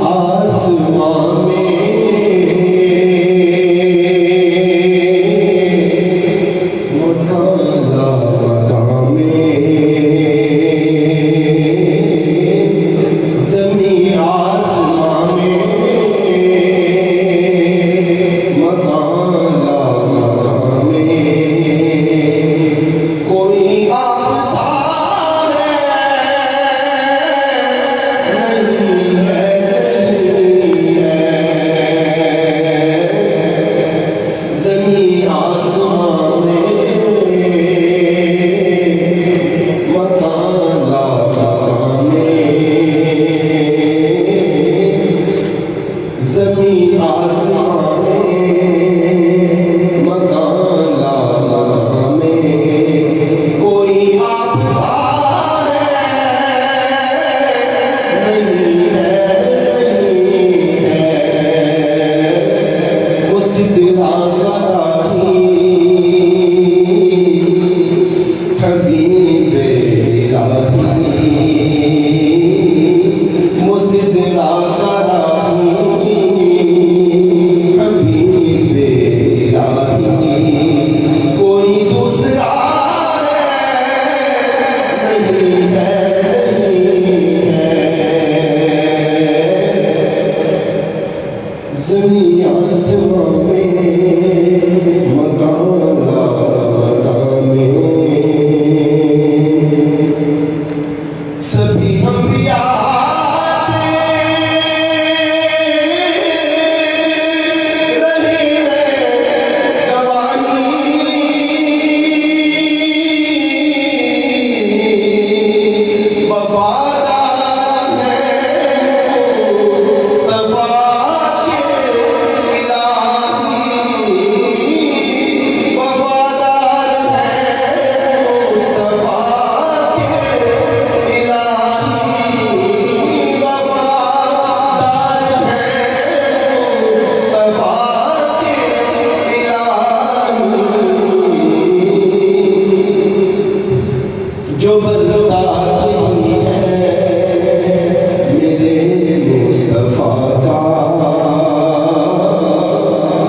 آسمان میں مکالا مقام زمین آسمان میں مکالا مقام کوئی آپ سا زمین آسمان مکالا مقام کوئی آپ سا نہیں ہے وہ سدرا کا راہی حبیب الہی وہ سدرا کا زمین آسمان میں مکالا مقام سبھی انبیاء جو بندہ نہیں ہے میرے مصطفیٰ کا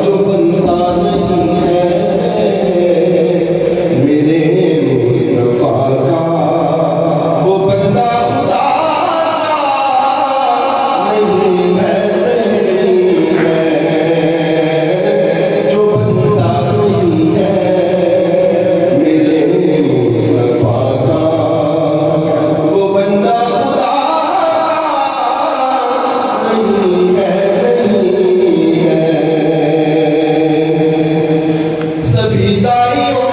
جو بندہ نہیں ہے میرے مصطفیٰ کا وہ بندہ خدا نہیں ہے جو بندہ نہیں ہے میرے مصطفیٰ کا وہ بندہ خدا نہیں ہے سبھی دائیوں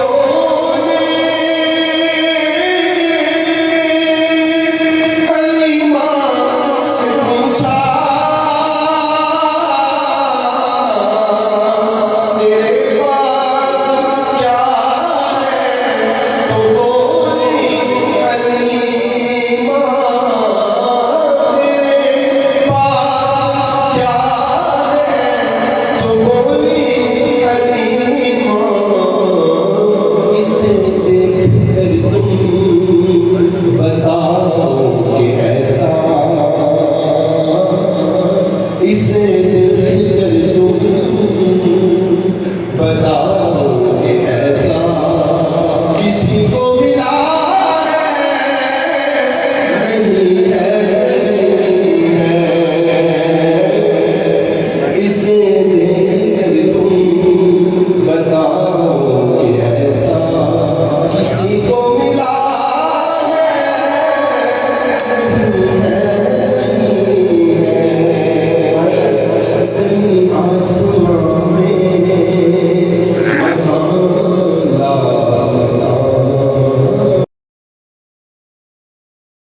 اسے